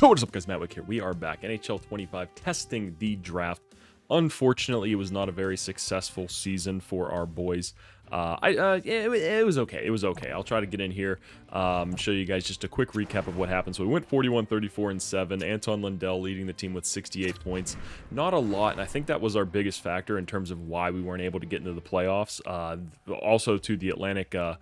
Yo, what is up, guys? MattWic here. We are back. NHL 25 testing the draft. Unfortunately, it was not a very successful season for our boys. It was okay. It was okay. I'll try to get in here, show you guys just a quick recap of what happened. So we went 41, 34, and 7. Anton Lundell leading the team with 68 points. Not a lot, and I think that was our biggest factor in terms of why we weren't able to get into the playoffs. Also, to the Atlantic, the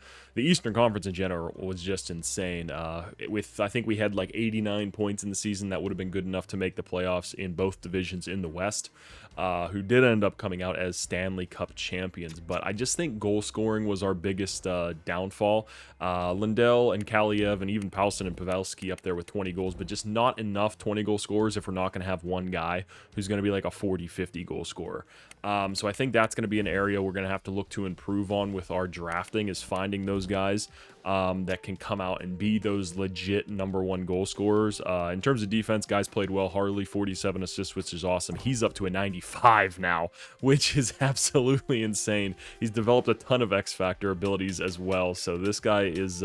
Eastern Conference in general was just insane. I think we had like 89 points in the season. That would have been good enough to make the playoffs in both divisions in the West, who did end up coming out as Stanley Cup champions. But I just think goal scoring was our biggest downfall. Lundell and Kaliev and even Paulson and Pavelski up there with 20 goals, but just not enough 20-goal scorers if we're not going to have one guy who's going to be like a 40, 50-goal scorer. So I think that's going to be an area we're going to have to look to improve on with our drafting, is finding those guys that can come out and be those legit #1 goal scorers. In terms of defense, guys played well. Harley, 47 assists, which is awesome. He's up to a 95 now, which is absolutely insane. He's developed a ton of X-Factor abilities as well. So this guy is,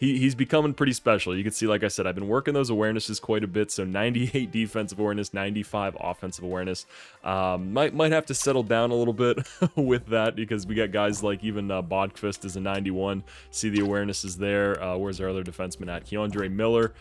he's becoming pretty special. You can see, like I said, I've been working those awarenesses quite a bit. So 98 defensive awareness, 95 offensive awareness. Might have to settle down a little bit with that, because we got guys like even Bodqvist is a 91. See the awareness is there. Where's our other defenseman at? Keandre Miller.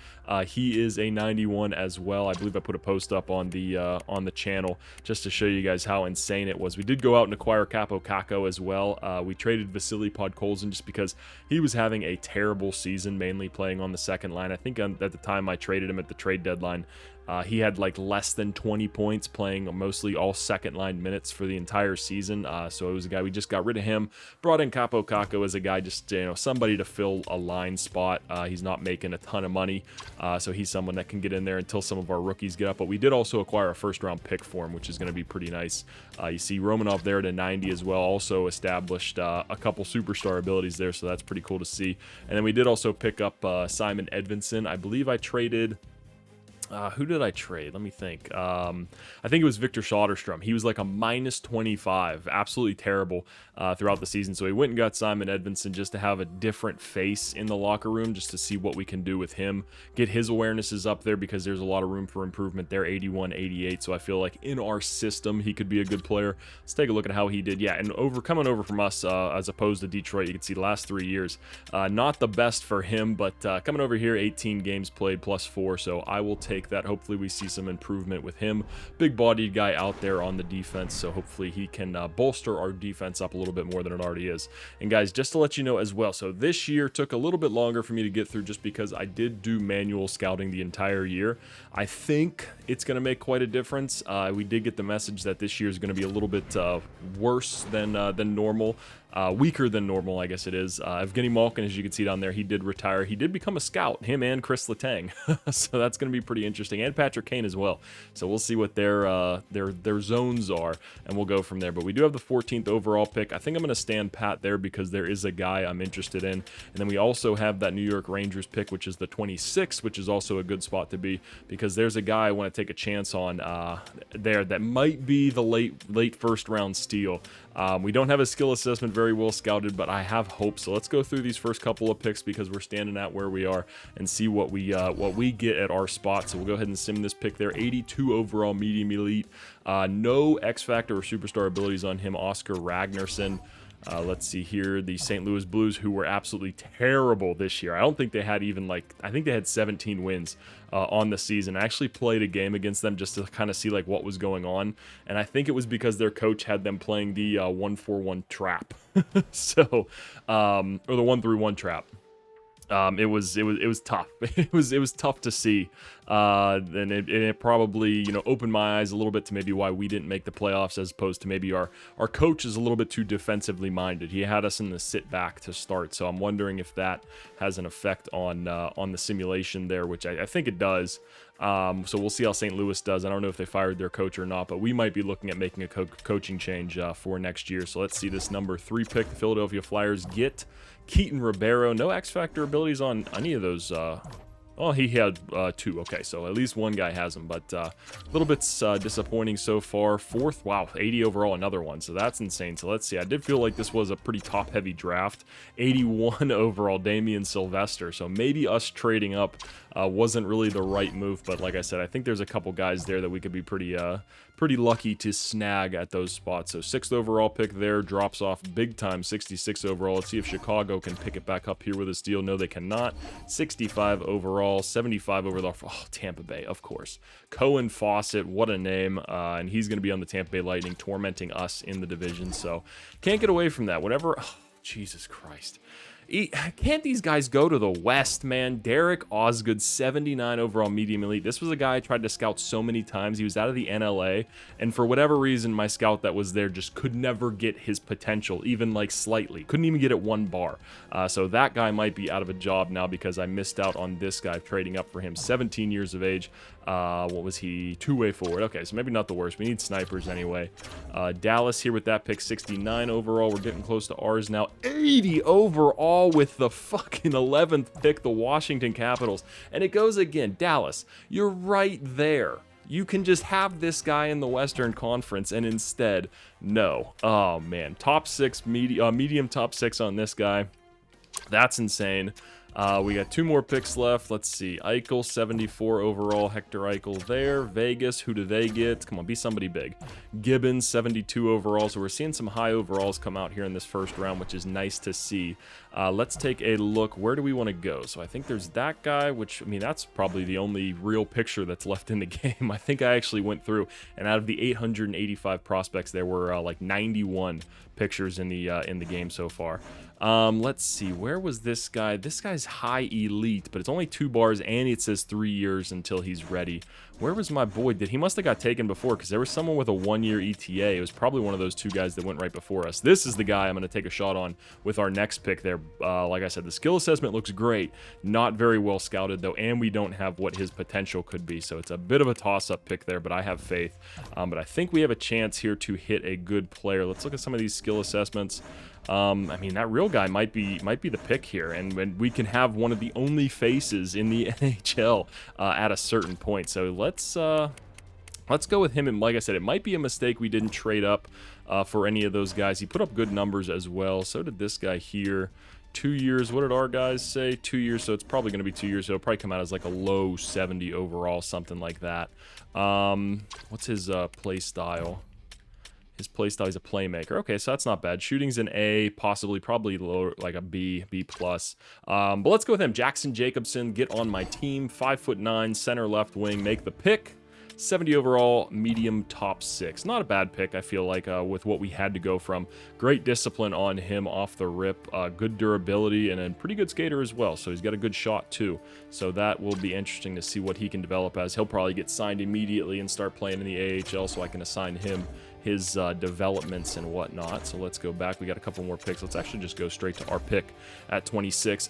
He is a 91 as well. I believe I put a post up on the channel just to show you guys how insane it was. We did go out and acquire Capo Caco as well. We traded Vasily Podkolzin just because he was having a terrible season, mainly playing on the second line. I think at the time I traded him at the trade deadline, he had like less than 20 points, playing mostly all second line minutes for the entire season. So it was a guy, we just got rid of him, brought in Capo Caco as a guy, just, somebody to fill a line spot. He's not making a ton of money, so he's someone that can get in there until some of our rookies get up. But we did also acquire a first-round pick for him, which is going to be pretty nice. You see Romanov there at a 90 as well, also established a couple superstar abilities there, so that's pretty cool to see. And then we did also pick up Simon Edvinsson. I believe I traded... who did I trade? Let me think. I think it was Victor Soderstrom. He was like a -25, absolutely terrible throughout the season. So he went and got Simon Edvinsson just to have a different face in the locker room, just to see what we can do with him. Get his awarenesses up there, because there's a lot of room for improvement there, 81, 88. So I feel like in our system, he could be a good player. Let's take a look at how he did. Yeah, and coming over from us as opposed to Detroit, you can see the last 3 years, not the best for him, but coming over here, 18 games played +4. So I will take that. Hopefully we see some improvement with him. Big bodied guy out there on the defense, so hopefully he can bolster our defense up a little bit more than it already is. And guys, just to let you know as well, so this year took a little bit longer for me to get through, just because I did do manual scouting the entire year. I think it's going to make quite a difference. We did get the message that this year is going to be a little bit worse than normal. Weaker than normal, I guess it is. Evgeny Malkin, as you can see down there, he did retire. He did become a scout, him and Chris Letang. So that's going to be pretty interesting, and Patrick Kane as well. So we'll see what their zones are, and we'll go from there. But we do have the 14th overall pick. I think I'm going to stand pat there, because there is a guy I'm interested in. And then we also have that New York Rangers pick, which is the 26th, which is also a good spot to be, because there's a guy I want to take a chance on there that might be the late first round steal. We don't have a skill assessment very well scouted, but I have hope. So let's go through these first couple of picks, because we're standing at where we are, and see what we get at our spot. So we'll go ahead and sim this pick there. 82 overall, medium elite. No X Factor or superstar abilities on him. Oscar Ragnarsson. Let's see here, the St. Louis Blues, who were absolutely terrible this year. I don't think they had even I think they had 17 wins on the season. I actually played a game against them just to kind of see what was going on, and I think it was because their coach had them playing the 1-4-1 trap, so or the 1-3-1 trap. It was tough. It was tough to see, and it probably opened my eyes a little bit to maybe why we didn't make the playoffs, as opposed to maybe our coach is a little bit too defensively minded. He had us in the sit back to start, so I'm wondering if that has an effect on the simulation there, which I think it does. So we'll see how St. Louis does. I don't know if they fired their coach or not, but we might be looking at making a coaching change for next year. So let's see this number 3 pick. The Philadelphia Flyers get Keaton Ribeiro. No X Factor abilities on any of those Oh, he had 2. Okay, so at least one guy has him, but a little bit disappointing so far. 4th, wow, 80 overall, another one, so that's insane. So let's see, I did feel like this was a pretty top-heavy draft. 81 overall, Damian Sylvester, so maybe us trading up wasn't really the right move, but like I said, I think there's a couple guys there that we could be pretty lucky to snag at those spots. So 6th overall pick there, drops off big time, 66 overall. Let's see if Chicago can pick it back up here with a steal. No, they cannot. 65 overall, 75 overall. Oh, Tampa Bay, of course. Cohen Fawcett, what a name, and he's going to be on the Tampa Bay Lightning, tormenting us in the division, so can't get away from that. Whatever, oh, Jesus Christ. Can't these guys go to the West, man? Derek Osgood, 79 overall medium elite. This was a guy I tried to scout so many times. He was out of the NLA, and for whatever reason, my scout that was there just could never get his potential, even like slightly. Couldn't even get it 1 bar. So that guy might be out of a job now because I missed out on this guy trading up for him. 17 years of age. What was he? 2-way forward. Okay, so maybe not the worst. We need snipers anyway. Dallas here with that pick, 69 overall. We're getting close to ours now. 80 overall with the fucking 11th pick, the Washington Capitals. And it goes again. Dallas, you're right there. You can just have this guy in the Western Conference, and instead, no. Oh, man. Top 6, medium top 6 on this guy. That's insane. We got 2 more picks left. Let's see. Eichel, 74 overall. Hector Eichel there. Vegas, who do they get? Come on, be somebody big. Gibbons, 72 overall. So we're seeing some high overalls come out here in this first round, which is nice to see. Let's take a look. Where do we want to go? So I think there's that guy, which, I mean, that's probably the only real picture that's left in the game. I think I actually went through, and out of the 885 prospects, there were like 91 pictures in the game so far. Let's see, where was this guy? This guy's high elite, but it's only 2 bars, and it says 3 years until he's ready. Where was my boy? He must have got taken before, because there was someone with a 1-year ETA. It was probably one of those 2 guys that went right before us. This is the guy I'm going to take a shot on with our next pick there. Like I said, the skill assessment looks great. Not very well scouted, though, and we don't have what his potential could be, so it's a bit of a toss-up pick there, but I have faith. But I think we have a chance here to hit a good player. Let's look at some of these skill assessments. I mean, that real guy might be the pick here, and we can have one of the only faces in the NHL at a certain point. So let's go with him. And like I said, it might be a mistake we didn't trade up for any of those guys. He put up good numbers as well. So did this guy here. 2 years. What did our guys say? 2 years. So it's probably going to be 2 years. So it'll probably come out as like a low 70 overall, something like that. What's his play style? His playstyle, he's a playmaker. Okay, so that's not bad. Shooting's an A, probably lower, like a B, B+. But let's go with him. Jackson Jacobson, get on my team. 5'9", center left wing, make the pick. 70 overall, medium top 6. Not a bad pick, I feel like, with what we had to go from. Great discipline on him off the rip. Good durability, and a pretty good skater as well. So he's got a good shot, too. So that will be interesting to see what he can develop as. He'll probably get signed immediately and start playing in the AHL, so I can assign him his developments and whatnot. So let's go back. We got a couple more picks. Let's actually just go straight to our pick at 26.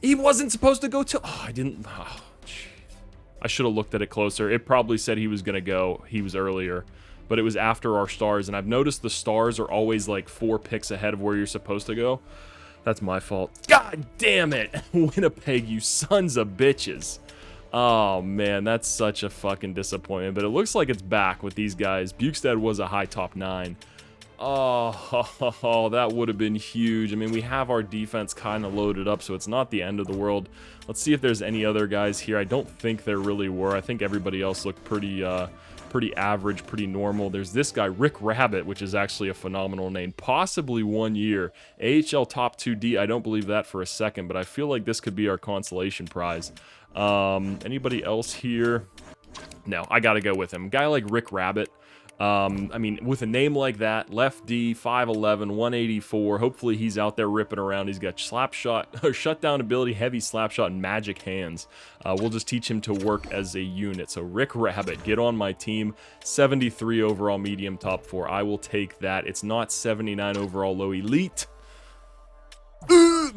He wasn't supposed to go to... I didn't... I should have looked at it closer. It probably said he was going to go. He was earlier. But it was after our stars. And I've noticed the stars are always like 4 picks ahead of where you're supposed to go. That's my fault. God damn it. Winnipeg, you sons of bitches. Oh, man, that's such a fucking disappointment. But it looks like it's back with these guys. Bukestad was a high top 9. Oh, that would have been huge. I mean, we have our defense kind of loaded up, so it's not the end of the world. Let's see if there's any other guys here. I don't think there really were. I think everybody else looked pretty average, pretty normal. There's this guy, Rick Rabbit, which is actually a phenomenal name. Possibly 1 year. AHL top 2D. I don't believe that for a second, but I feel like this could be our consolation prize. Anybody else here? No, I got to go with him. A guy like Rick Rabbit. I mean, with a name like that, left D, 5'11", 184, hopefully he's out there ripping around. He's got slap shot, or shutdown ability, heavy slap shot, and magic hands. We'll just teach him to work as a unit. So Rick Rabbit, get on my team. 73 overall medium top 4. I will take that. It's not 79 overall low elite,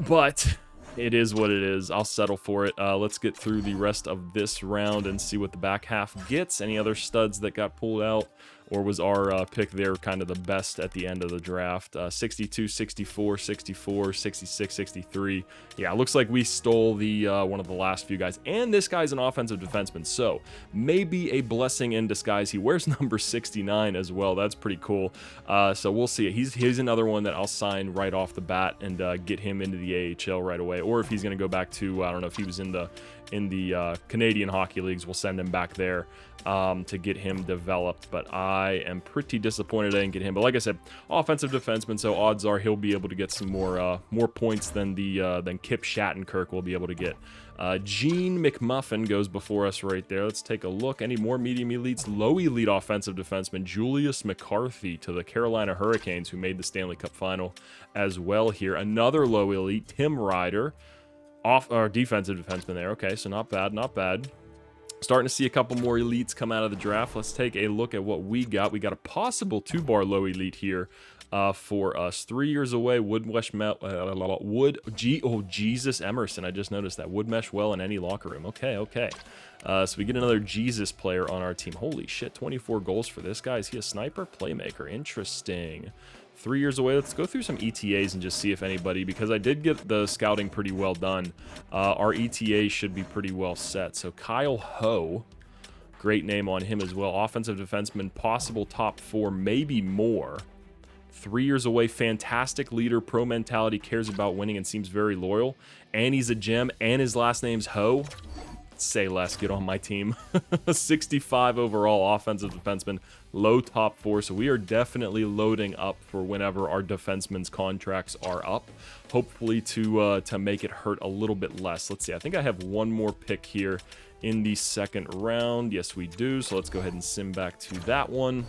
but it is what it is. I'll settle for it. Let's get through the rest of this round and see what the back half gets. Any other studs that got pulled out? or was our pick there kind of the best at the end of the draft? 62, 64, 64, 66, 63. Yeah, it looks like we stole the one of the last few guys. And this guy's an offensive defenseman, so maybe a blessing in disguise. He wears number 69 as well. That's pretty cool. So we'll see. He's another one that I'll sign right off the bat and get him into the AHL right away. Or if he's going to go back to, I don't know if he was in the Canadian hockey leagues, we'll send him back there to get him developed. But I am pretty disappointed I didn't get him. But like I said, offensive defenseman, so odds are he'll be able to get some more points than Kip Shattenkirk will be able to get. Gene McMuffin goes before us right there. Let's take a look. Any more medium elites? Low elite offensive defenseman Julius McCarthy to the Carolina Hurricanes, who made the Stanley Cup final as well here. Another low elite, Tim Ryder. Defensive defenseman there. Okay, so not bad, not bad. Starting to see a couple more elites come out of the draft. Let's take a look at what we got. We got a possible 2-bar low elite here for us. 3 years away, Jesus Emerson. I just noticed that. Would mesh well in any locker room. Okay, okay. So we get another Jesus player on our team. Holy shit, 24 goals for this guy. Is he a sniper? Playmaker. Interesting. 3 years away. Let's go through some ETAs and just see if anybody, because I did get the scouting pretty well done. Our ETA should be pretty well set. So Kyle Ho, great name on him as well. Offensive defenseman, possible top 4, maybe more. 3 years away, fantastic leader, pro mentality, cares about winning, and seems very loyal. And he's a gem, and his last name's Ho. Say less, get on my team. 65 overall offensive defenseman, low top 4, so we are definitely loading up for whenever our defensemen's contracts are up, hopefully to make it hurt a little bit less. Let's see, I think I have one more pick here in the second round. Yes, we do, so let's go ahead and sim back to that one.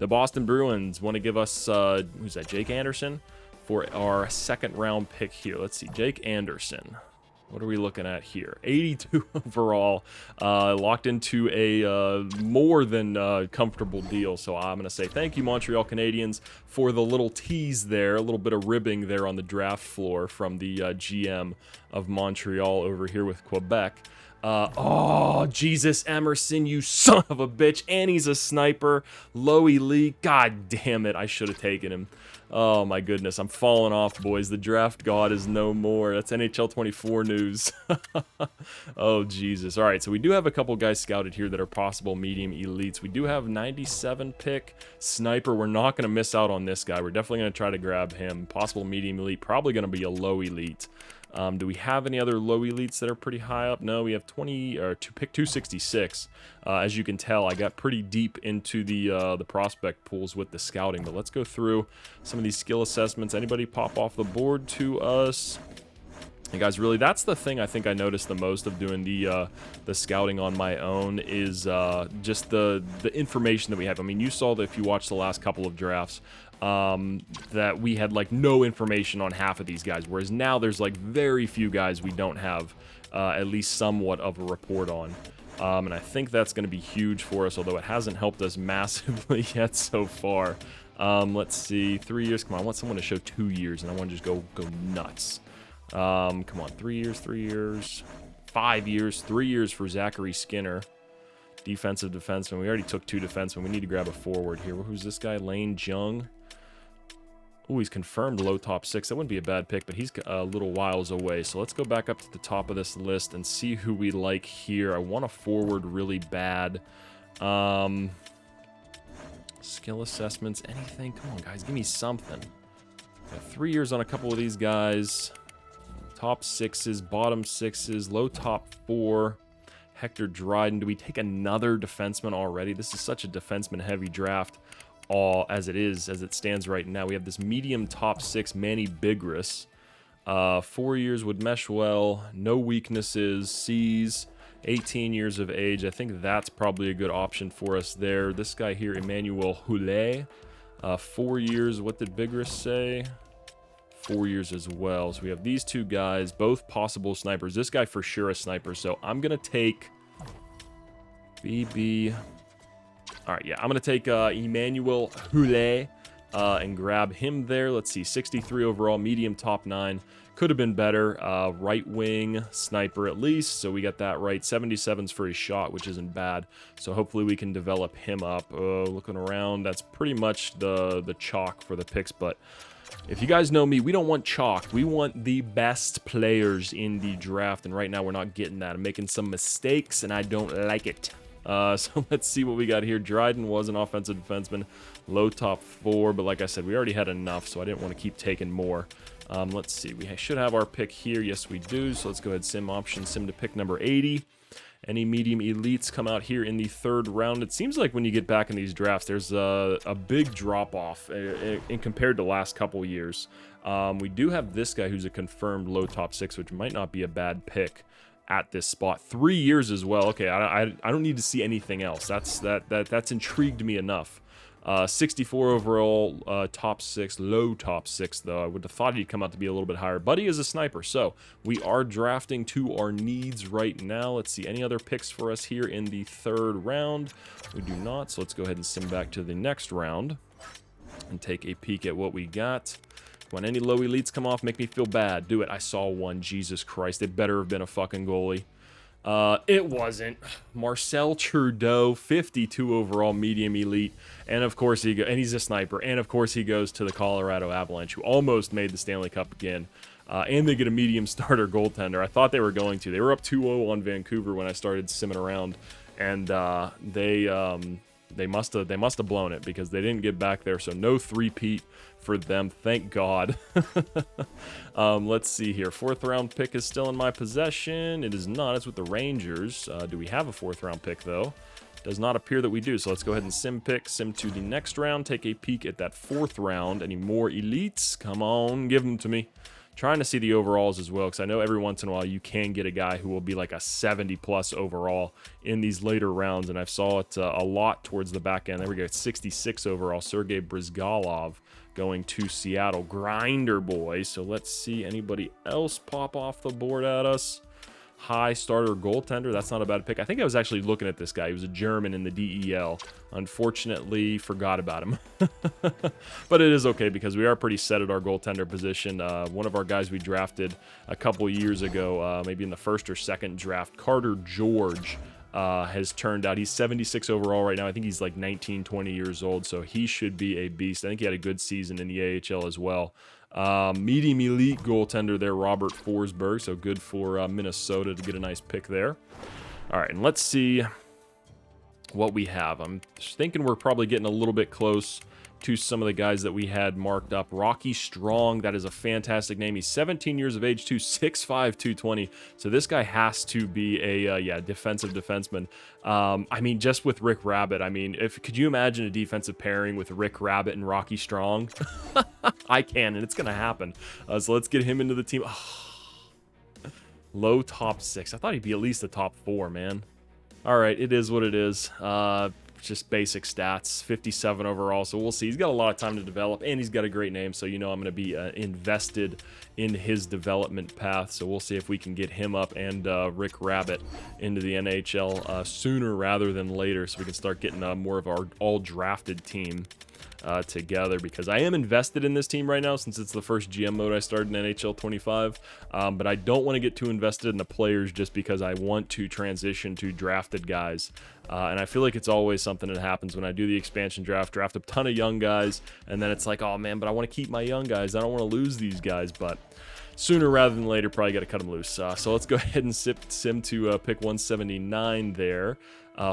The Boston Bruins want to give us, who's that, Jake Anderson, for our second round pick here. Let's see, Jake Anderson. What are we looking at here? 82 overall, locked into a more than comfortable deal. So I'm going to say thank you, Montreal Canadiens, for the little tease there, a little bit of ribbing there on the draft floor from the GM of Montreal over here with Quebec. Oh, Jesus Emerson, you son of a bitch. And he's a sniper. Low elite. God damn it. I should have taken him. Oh, my goodness. I'm falling off, boys. The draft god is no more. That's NHL 24 news. Oh, Jesus. All right, so we do have a couple guys scouted here that are possible medium elites. We do have 97 pick sniper. We're not going to miss out on this guy. We're definitely going to try to grab him. Possible medium elite. Probably going to be a low elite. Do we have any other low elites that are pretty high up? No, we have 20 or pick 266. As you can tell, I got pretty deep into the prospect pools with the scouting. But let's go through some of these skill assessments. Anybody pop off the board to us? And guys, really, that's the thing I think I noticed the most of doing the scouting on my own is just the information that we have. I mean, you saw that if you watched the last couple of drafts, that we had like no information on half of these guys, whereas now there's like very few guys we don't have at least somewhat of a report on. And I think that's going to be huge for us, although it hasn't helped us massively yet so far. Let's see, 3 years. Come on, I want someone to show 2 years, and I want to just go nuts. Come on, 3 years, 3 years, 5 years, 3 years for Zachary Skinner. Defensive defenseman. We already took 2 defensemen. We need to grab a forward here. Who's this guy? Lane Jung. Ooh, he's confirmed low top 6. That wouldn't be a bad pick, but he's a little whiles away. So let's go back up to the top of this list and see who we like here. I want a forward really bad. Skill assessments, anything? Come on, guys, give me something. Got 3 years on a couple of these guys. Top 6s, bottom 6s, low top 4. Hector Dryden. Do we take another defenseman already? This is such a defenseman-heavy draft. As it stands right now. We have this medium top 6, Manny Bigris. 4 years would mesh well. No weaknesses. C's. 18 years of age. I think that's probably a good option for us there. This guy here, Emmanuel Houlet. 4 years. What did Bigris say? 4 years as well. So we have these two guys, both possible snipers. This guy for sure a sniper. So I'm going to take BB... All right, yeah, I'm going to take Emmanuel Houlet and grab him there. Let's see, 63 overall, medium top 9. Could have been better. Right wing sniper at least, so we got that right. 77's for his shot, which isn't bad. So hopefully we can develop him up. Looking around, that's pretty much the chalk for the picks, but if you guys know me, we don't want chalk. We want the best players in the draft, and right now we're not getting that. I'm making some mistakes, and I don't like it. So let's see what we got here. Dryden was an offensive defenseman, low top 4, but like I said, we already had enough, so I didn't want to keep taking more. Let's see, we should have our pick here. Yes, we do. So let's go ahead, sim option, sim to pick number 80. Any medium elites come out here in the 3rd round. It seems like when you get back in these drafts, there's a big drop-off in compared to last couple years. We do have this guy who's a confirmed low top 6, which might not be a bad pick at this spot. 3 years as well. Okay, I don't need to see anything else. That's intrigued me enough. 64 overall, top 6, low top 6 though. I would have thought he'd come out to be a little bit higher, but he is a sniper, so we are drafting to our needs right now. Let's see, any other picks for us here in the 3rd round? We do not, so let's go ahead and sim back to the next round and take a peek at what we got. When any low elites come off, make me feel bad. Do it. I saw one. Jesus Christ, it better have been a fucking goalie. It wasn't. Marcel Trudeau, 52 overall, medium elite, and of course he's a sniper, and of course he goes to the Colorado Avalanche, who almost made the Stanley Cup again, and they get a medium starter goaltender. I thought they were going to. They were up 2-0 on Vancouver when I started simming around, and they must have blown it because they didn't get back there, so no three-peat for them, thank God. Let's see here. 4th round pick is still in my possession. It is not. It's with the Rangers. Do we have a 4th round pick, though? Does not appear that we do, so let's go ahead and sim to the next round. Take a peek at that 4th round. Any more elites? Come on, give them to me. Trying to see the overalls as well, because I know every once in a while you can get a guy who will be like a 70+ overall in these later rounds, and I saw it a lot towards the back end. There we go, 66 overall, Sergei Brizgalov going to Seattle. Grinder boy. So let's see anybody else pop off the board at us. High starter goaltender. That's not a bad pick. I think I was actually looking at this guy. He was a German in the DEL. Unfortunately, forgot about him. But it is okay because we are pretty set at our goaltender position. One of our guys we drafted a couple years ago, maybe in the 1st or 2nd draft, Carter George, has turned out. He's 76 overall right now. I think he's like 19, 20 years old, so he should be a beast. I think he had a good season in the AHL as well. Medium elite goaltender there, Robert Forsberg, so good for Minnesota to get a nice pick there. All right, and let's see what we have. I'm thinking we're probably getting a little bit close to some of the guys that we had marked up. Rocky Strong, that is a fantastic name. He's 17 years of age too, 6'5", 220. So this guy has to be a defensive defenseman. I mean, just with Rick Rabbit, I mean, could you imagine a defensive pairing with Rick Rabbit and Rocky Strong? I can, and it's gonna happen. So let's get him into the team. Low top 6. I thought he'd be at least a top 4, man. All right, it is what it is. Just basic stats, 57 overall, so we'll see. He's got a lot of time to develop, and he's got a great name, so you know I'm going to be invested in his development path, so we'll see if we can get him up and Rick Rabbit into the NHL sooner rather than later, so we can start getting more of our all-drafted team together, because I am invested in this team right now since it's the first GM mode I started in NHL 25, but I don't want to get too invested in the players just because I want to transition to drafted guys. And I feel like it's always something that happens when I do the expansion draft a ton of young guys, and then it's like, oh man, but I want to keep my young guys. I don't want to lose these guys, but sooner rather than later, probably got to cut them loose. So let's go ahead and sim to pick 179 there.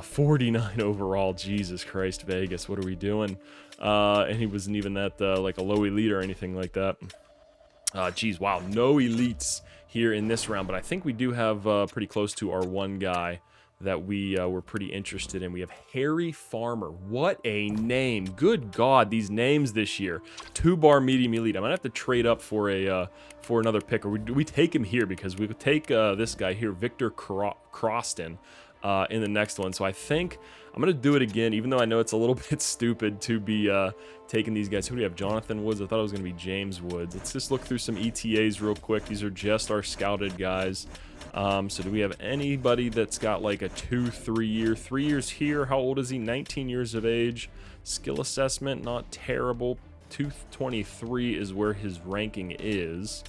49 overall. Jesus Christ, Vegas, what are we doing? And he wasn't even that like a low elite or anything like that. Geez, wow, no elites here in this round, but I think we do have pretty close to our one guy that we were pretty interested in. We have Harry Farmer. What a name. Good God, these names this year. 2-bar medium elite. I might have to trade up for another pick, or do we take him here? Because we could take this guy here, Victor Croston, in the next one. So I think I'm going to do it again, even though I know it's a little bit stupid to be taking these guys. Who do we have? Jonathan Woods. I thought it was going to be James Woods. Let's just look through some ETAs real quick. These are just our scouted guys. So do we have anybody that's got like a 2-3 year? 3 years here. How old is he? 19 years of age. Skill assessment, not terrible. 223 is where his ranking is.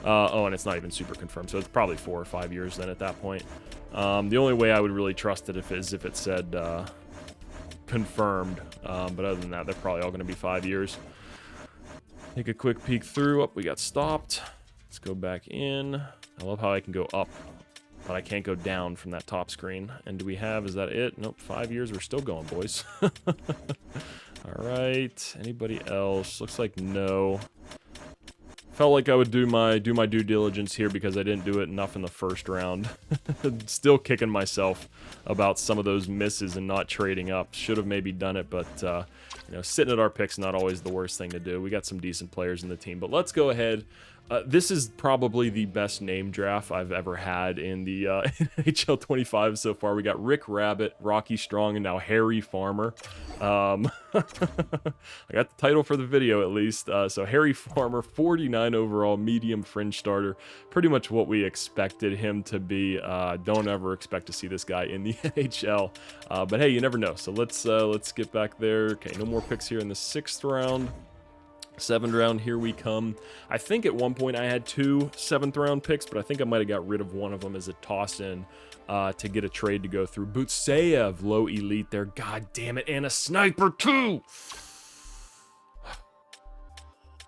Oh, and it's not even super confirmed, so it's probably 4 or 5 years then at that point. The only way I would really trust it is if it said confirmed, but other than that, they're probably all going to be 5 years. Take a quick peek through. Oh, we got stopped. Let's go back in. I love how I can go up, but I can't go down from that top screen. And do we have, is that it? Nope, 5 years. We're still going, boys. All right. Anybody else? Looks like no. Felt like I would do my due diligence here because I didn't do it enough in the first round. Still kicking myself about some of those misses and not trading up. Should have maybe done it, but you know, sitting at our picks not always the worst thing to do. We got some decent players in the team, but let's go ahead. This is probably the best name draft I've ever had in the NHL 25 so far. We got Rick Rabbit, Rocky Strong, and now Harry Farmer. I got the title for the video at least. So Harry Farmer, 49 overall, medium fringe starter. Pretty much what we expected him to be. Don't ever expect to see this guy in the NHL. But hey, you never know. So let's get back there. Okay, no more picks here in the 6th round. 7th round, here we come. I think at one point I had 2 7th-round picks, but I think I might have got rid of one of them as a toss-in to get a trade to go through. Butseyev, low elite there. God damn it, and a sniper too!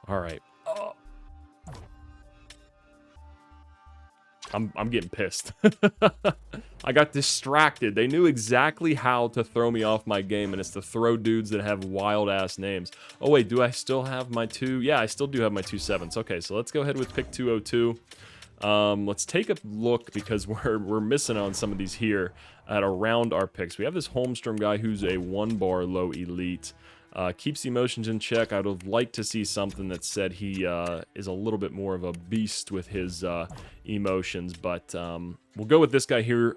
All right. I'm getting pissed. I got distracted. They knew exactly how to throw me off my game, and it's to throw dudes that have wild-ass names. Oh, wait, do I still have my 2? Yeah, I still do have my 2 7s. Okay, so let's go ahead with pick 202. Let's take a look because we're missing on some of these here at around our picks. We have this Holmstrom guy who's a 1-bar low elite. Keeps emotions in check. I would have liked to see something that said he is a little bit more of a beast with his emotions, but we'll go with this guy here.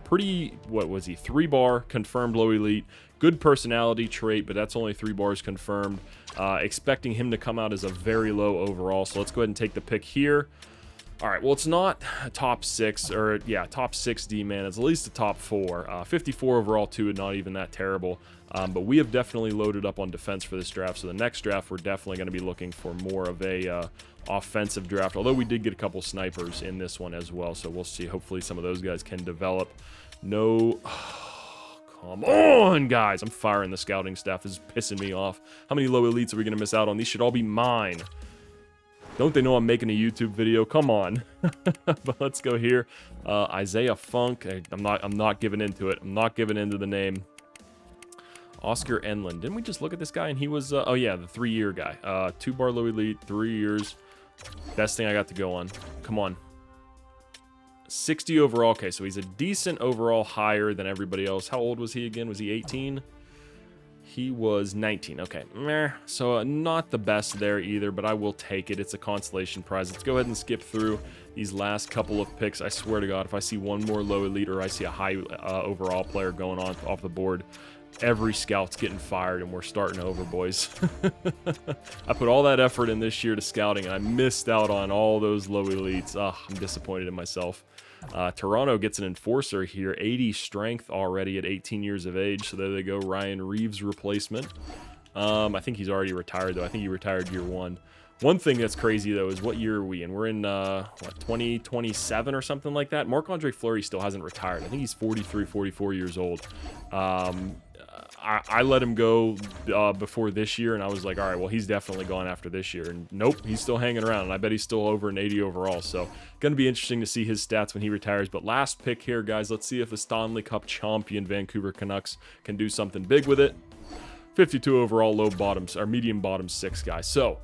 Pretty, what was he? 3-bar, confirmed low elite. Good personality trait, but that's only 3 bars confirmed. Expecting him to come out as a very low overall, so let's go ahead and take the pick here. All right, well, it's not a top 6, or yeah, top 6 D-man. It's at least a top 4. 54 overall, too, not even that terrible. But we have definitely loaded up on defense for this draft. So the next draft, we're definitely going to be looking for more of a offensive draft. Although we did get a couple snipers in this one as well. So we'll see. Hopefully some of those guys can develop. No... Come on, guys. I'm firing the scouting staff. This is pissing me off. How many low elites are we going to miss out on? These should all be mine. Don't they know I'm making a YouTube video? Come on. But let's go here. Isaiah Funk. I'm not giving into it. I'm not giving into the name. Oscar Enlund. Didn't we just look at this guy and he was... oh, yeah, the 3-year guy. 2-bar low elite, 3 years. Best thing I got to go on. Come on. 60 overall. Okay, so he's a decent overall, higher than everybody else. How old was he again? Was he 18? He was 19. Okay, meh. So not the best there either, but I will take it. It's a consolation prize. Let's go ahead and skip through these last couple of picks. I swear to God, if I see one more low elite or I see a high overall player going on off the board, every scout's getting fired and we're starting over, boys. I put all that effort in this year to scouting and I missed out on all those low elites. I'm disappointed in myself. Toronto gets an enforcer here, 80 strength already at 18 years of age. So there they go, Ryan Reeves replacement. I think he's already retired though. I think he retired year 1. One thing that's crazy though is what year are we in? We're in what, 2027 or something like that. Marc-Andre Fleury still hasn't retired. I think he's 43, 44 years old. I let him go before this year, and I was like, all right, well, he's definitely gone after this year. And nope, he's still hanging around, and I bet he's still over an 80 overall. So going to be interesting to see his stats when he retires. But last pick here, guys, let's see if the Stanley Cup champion Vancouver Canucks can do something big with it. 52 overall, low bottoms, or medium bottom 6 guys. So,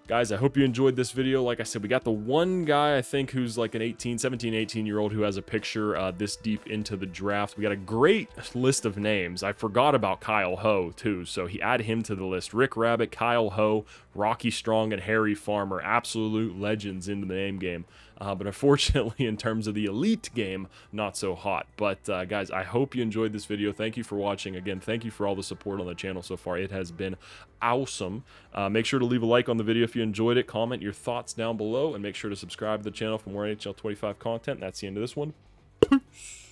guys, I hope you enjoyed this video. Like I said, we got the one guy, I think, who's like an 17, 18-year-old who has a picture this deep into the draft. We got a great list of names. I forgot about Kyle Ho, too, so he added him to the list. Rick Rabbit, Kyle Ho, Rocky Strong, and Harry Farmer. Absolute legends in the name game. But unfortunately, in terms of the elite game, not so hot. But guys, I hope you enjoyed this video. Thank you for watching. Again, thank you for all the support on the channel so far. It has been awesome. Make sure to leave a like on the video if you enjoyed it. Comment your thoughts down below, and make sure to subscribe to the channel for more NHL 25 content. That's the end of this one. Peace.